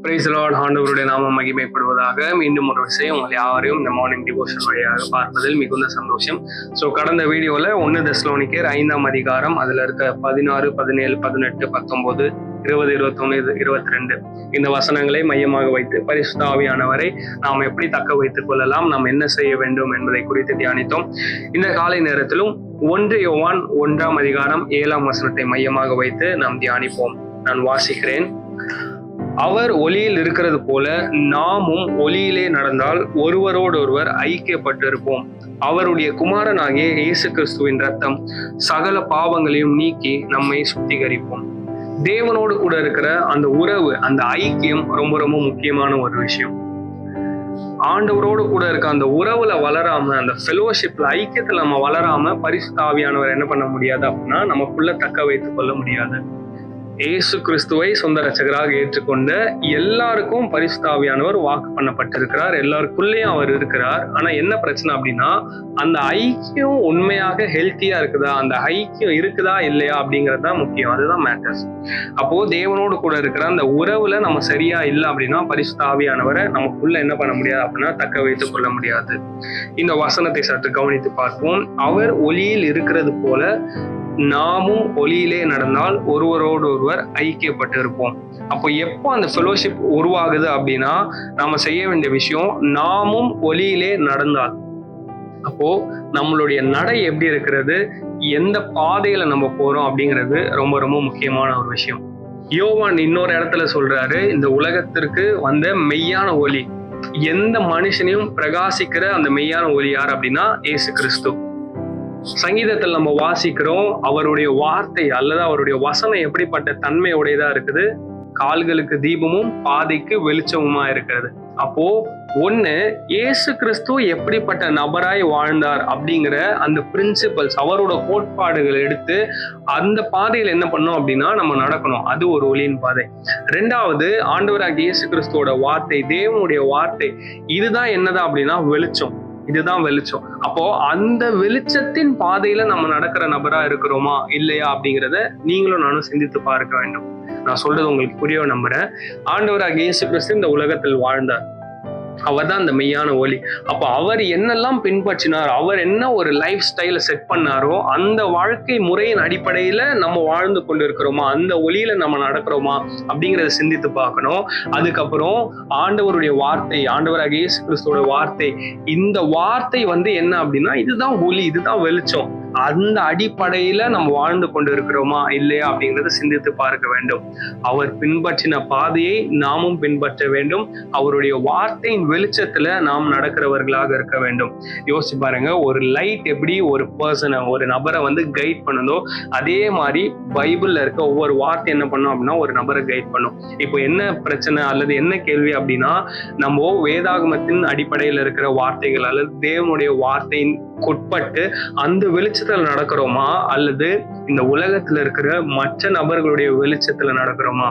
Praise the Lord. ஆண்டவருடைய நாமம் மகிமைப்படுவதாக. மீண்டும் ஒரு விஷயம் உங்கள் யாரையும் இந்த மார்னிங் டிவோஷன் வழியாக பார்ப்பதில் மிகுந்த சந்தோஷம். கடந்த வீடியோல 1 தெசலோனிக்கேயர் 5ஆம் அதிகாரம் அதுல இருக்க 16, 17, 18, 19, 20, 21, 22 இந்த வசனங்களை மையமாக வைத்து பரிசுத்த ஆவியானவரை நாம் எப்படி தக்க வைத்துக் கொள்ளலாம், நாம் என்ன செய்ய வேண்டும் என்பதை குறித்து தியானித்தோம். இந்த காலை நேரத்திலும் 1 யோவான் 1ஆம் அதிகாரம் 7ஆம் வசனத்தை மையமாக வைத்து நாம் தியானிப்போம். நான் வாசிக்கிறேன். அவர் ஒளியில் இருக்கிறது போல நாமும் ஒளியிலே நடந்தால் ஒருவரோடொருவர் ஐக்கியப்பட்டிருப்போம். அவருடைய குமாரனாகிய இயேசு கிறிஸ்துவின் ரத்தம் சகல பாவங்களையும் நீக்கி நம்மை சுத்திகரிப்போம். தேவனோடு கூட இருக்கிற அந்த உறவு, அந்த ஐக்கியம் ரொம்ப ரொம்ப முக்கியமான ஒரு விஷயம். ஆண்டவரோடு கூட இருக்க அந்த உறவுல வளராம, அந்த ஃபெலோஷிப்ல, ஐக்கியத்துல நம்ம வளராம பரிசுத்த ஆவியானவர் என்ன பண்ண முடியாது அப்படின்னா நமக்குள்ள தக்க வைத்துக் கொள்ள முடியாது. இயேசு கிறிஸ்துவை சொந்த ரட்சகராக ஏற்றுக்கொண்ட எல்லாருக்கும் பரிசுத்த ஆவியானவர் வாக்கு பண்ணப்பட்டிருக்கிறார். எல்லாருக்குள்ளேயும் அவர் இருக்கிறார். ஆனா என்ன பிரச்சனை அப்படின்னா, அந்த ஐக்கியம் உண்மையாக ஹெல்த்தியா இருக்குதா, அந்த ஐக்கியம் இருக்குதா இல்லையா அப்படிங்கிறது தான் முக்கியம். அதுதான் மேட்டர்ஸ். அப்போ தேவனோடு கூட இருக்கிற அந்த உறவுல நம்ம சரியா இல்லை அப்படின்னா பரிசுத்த ஆவியானவரை நமக்குள்ள என்ன பண்ண முடியாது அப்படின்னா தக்க வைத்துக் கொள்ள முடியாது. இந்த வசனத்தை சற்று கவனித்து பார்ப்போம். அவர் ஒளியில் இருக்கிறது போல நாமும் ஒளியிலே நடந்தால் ஒருவரோடு ஒருவர் ஐக்கியப்பட்டு இருப்போம். அப்போ எப்போ அந்த ஃபெலோஷிப் உருவாகுது அப்படின்னா நாம செய்ய வேண்டிய விஷயம், நாமும் ஒளியிலே நடந்தால். அப்போ நம்மளுடைய நடை எப்படி இருக்கிறது, எந்த பாதையில நம்ம போறோம் அப்படிங்கிறது ரொம்ப ரொம்ப முக்கியமான ஒரு விஷயம். யோவான் இன்னொரு இடத்துல சொல்றாரு, இந்த உலகத்திற்கு வந்த மெய்யான ஒளி, எந்த மனுஷனையும் பிரகாசிக்கிற அந்த மெய்யான ஒளி யார் அப்படின்னா இயேசு கிறிஸ்து. சங்கீதத்தில் நம்ம வாசிக்கிறோம், அவருடைய வார்த்தை அல்லது அவருடைய வசனம் எப்படிப்பட்ட தன்மையுடையதா இருக்குது, கால்களுக்கு தீபமும் பாதைக்கு வெளிச்சமுமா இருக்கிறது. அப்போ ஒண்ணு, இயேசு கிறிஸ்து எப்படிப்பட்ட நபராய் வாழ்ந்தார் அப்படிங்கிற அந்த பிரின்சிபல்ஸ், அவரோட கோட்பாடுகள் எடுத்து அந்த பாதையில என்ன பண்ணோம் அப்படின்னா நம்ம நடக்கணும். அது ஒரு ஒளியின் பாதை. 2வது, ஆண்டவராகிய இயேசு கிறிஸ்துவோட வார்த்தை, தேவனுடைய வார்த்தை, இதுதான் என்னதான் அப்படின்னா வெளிச்சம். இதுதான் வெளிச்சம். அப்போ அந்த வெளிச்சத்தின் பாதையில நம்ம நடக்கிற நபரா இருக்கிறோமா இல்லையா அப்படிங்கிறத நீங்களும் நானும் சிந்தித்து பார்க்க வேண்டும். நான் சொல்றது உங்களுக்கு புரிய நம்புறேன். ஆண்டவராகிய இயேசு கிறிஸ்து இந்த உலகத்தில் வாழ்ந்தார். அவர் தான் அந்த மெய்யான ஒளி. அப்போ அவர் என்னெல்லாம் பின்பற்றினார், அவர் என்ன ஒரு லைஃப் ஸ்டைலை செட் பண்ணாரோ அந்த வாழ்க்கை முறையின் அடிப்படையில நம்ம வாழ்ந்து கொண்டு இருக்கிறோமா, அந்த ஒளியில நம்ம நடக்கிறோமா அப்படிங்கிறத சிந்தித்து பார்க்கணும். அதுக்கப்புறம் ஆண்டவருடைய வார்த்தை, ஆண்டவராகிய இயேசு கிறிஸ்துவோட வார்த்தை, இந்த வார்த்தை என்ன அப்படின்னா இதுதான் ஒளி, இதுதான் வெளிச்சம். அந்த அடிப்படையில நம்ம வாழ்ந்து கொண்டு இருக்கிறோமா இல்லையா அப்படிங்கிறத சிந்தித்து பார்க்க வேண்டும். அவர் பின்பற்றின பாதையை நாமும் பின்பற்ற வேண்டும். அவருடைய வார்த்தையின் வெளிச்சத்துல நாம் நடக்கிறவர்களாக இருக்க வேண்டும். யோசிச்சு பாருங்க, ஒரு லைட் எப்படி ஒரு பர்சனை, ஒரு நபரை கைட் பண்ணுதோ அதே மாதிரி பைபிள்ல இருக்க ஒவ்வொரு வார்த்தை என்ன பண்ணும் அப்படின்னா ஒரு நபரை கைட் பண்ணும். இப்போ என்ன பிரச்சனை அல்லது என்ன கேள்வி அப்படின்னா, நம்ம வேதாகமத்தின் அடிப்படையில் இருக்கிற வார்த்தைகள் அல்லது தேவனுடைய வார்த்தையின் உட்பட்டு அந்த வெளிச்சத்துல நடக்கிறோமா அல்லது இந்த உலகத்துல இருக்கிற மற்ற நபர்களுடைய வெளிச்சத்துல நடக்கிறோமா,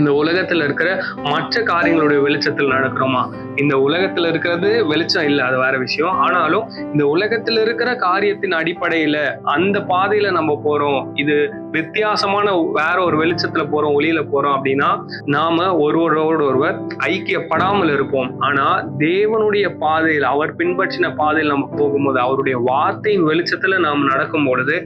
இந்த உலகத்துல இருக்கிற மற்ற காரியங்களுடைய வெளிச்சத்தில் நடக்கிறோமா. இந்த உலகத்துல இருக்கிறது வெளிச்சம் இல்லை, அது வேற விஷயம். ஆனாலும் இந்த உலகத்துல இருக்கிற காரியத்தின் அடிப்படையில அந்த பாதையில நம்ம போறோம், இது வித்தியாசமான வேற ஒரு வெளிச்சத்துல போறோம், ஒளியில போறோம் அப்படின்னா நாம ஒருவரோடு ஒருவர் ஐக்கியப்படாமல் இருப்போம். ஆனா தேவனுடைய பாதையில், அவர் பின்பற்றின பாதையில் நம்ம போகும்போது, அவருடைய வார்த்தையின் வெளிச்சத்துல நாம் நடக்கும் பொழுது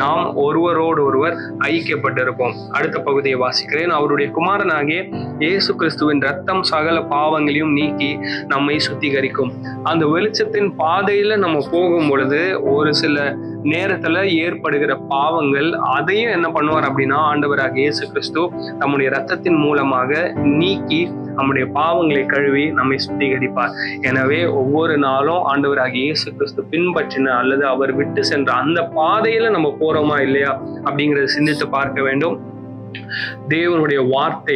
நாம் ஒருவரோடு ஒருவர் ஐக்கியப்பட்டு இருப்போம். அடுத்த பகுதியை வாசிக்கிறேன். அவருடைய குமாரனாகிய இயேசு கிறிஸ்துவின் ரத்தம் சகல பாவங்களையும் நீக்கி நம்மை சுத்திகரிக்கும். அந்த வெளிச்சத்தின் பாதையில நம்ம போகும் பொழுது ஒரு சில நேரத்துல ஏற்படுகிற பாவங்கள், அதையும் என்ன பண்ணுவார் அப்படின்னா ஆண்டவராகிய இயேசு கிறிஸ்து நம்முடைய ரத்தத்தின் மூலமாக நீக்கி நம்முடைய பாவங்களை கழுவி நம்மை சுத்திகரிப்பார். எனவே ஒவ்வொரு நாளும் ஆண்டவராகிய இயேசு கிறிஸ்து பின்பற்றின அல்லது அவர் விட்டு சென்ற அந்த பாதையில நம்ம போறோமா இல்லையா அப்படிங்கறத சிந்தித்து பார்க்க வேண்டும். தேவனுடைய வார்த்தை,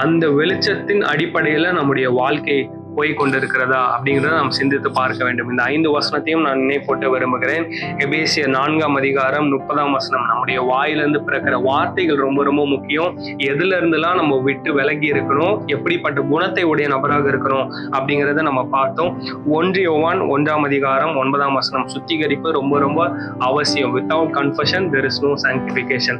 அந்த வெளிச்சத்தின் அடிப்படையில நம்முடைய வாழ்க்கையை போய் கொண்டிருக்கிறதா அப்படிங்கிறத நாம் சிந்தித்து பார்க்க வேண்டும். இந்த 5 வசனத்தையும் நான் நினைப்பூட்ட விரும்புகிறேன். எபேசியர் 4ஆம் அதிகாரம் 30ஆம் வசனம். நம்முடைய வாயிலிருந்து பிறக்கிற வார்த்தைகள் ரொம்ப ரொம்ப முக்கியம். எதுல இருந்துலாம் நம்ம விட்டு விலகி இருக்கணும், எப்படிப்பட்ட குணத்தை உடைய நபராக இருக்கணும் அப்படிங்கிறத நம்ம பார்த்தோம். 1 யோவான் 1ஆம் அதிகாரம் 9ஆம் வசனம். சுத்திகரிப்பு ரொம்ப ரொம்ப அவசியம். Without confession there is no sanctification.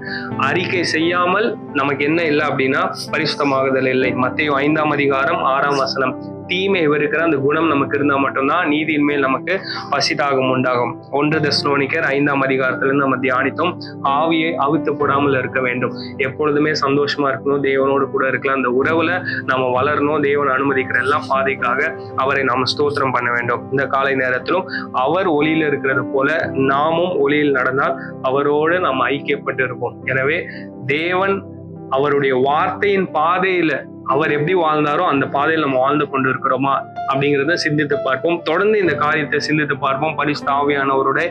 அறிக்கை செய்யாமல் நமக்கு என்ன இல்லை அப்படின்னா பரிசுத்தமாகுதல் இல்லை. மத்தேயு 5ஆம் அதிகாரம் 6ஆம் வசனம். தீமை வெறுக்கிற அந்த குணம் நமக்கு இருந்தா மட்டும்தான் நீதியின் மேல் நமக்கு பசிதாகம் உண்டாகும். 1 தெசலோனிக்கர் 5ஆம் அதிகாரத்திலிருந்து நம்ம தியானித்தோம். ஆவியை அவித்து போடாமல் இருக்க வேண்டும். எப்பொழுதுமே சந்தோஷமா இருக்கணும், தேவனோடு கூட இருக்கலாம். அந்த உறவுல நம்ம வளரணும். தேவன் அனுமதிக்கிற எல்லா பாதைக்காக அவரை நாம ஸ்தோத்திரம் பண்ண வேண்டும். இந்த காலை நேரத்திலும் அவர் ஒளியில இருக்கிறது போல நாமும் ஒளியில் நடந்தால் அவரோடு நாம் ஐக்கியப்பட்டு இருப்போம். எனவே தேவன் அவருடைய வார்த்தையின் பாதையில அவர் எப்படி வாழ்ந்தாரோ அந்த பாதையில் நம்ம வாழ்ந்து கொண்டு இருக்கிறோமா அப்படிங்கிறத சிந்தித்து பார்ப்போம். தொடர்ந்து இந்த காரியத்தை சிந்தித்து பார்ப்போம். பரிசுத்த ஆவியானவருடைய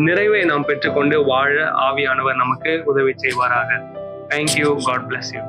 நிறைவை நாம் பெற்றுக்கொண்டு வாழ ஆவியானவர் நமக்கு உதவி செய்வாராக. தேங்க்யூ. God bless you.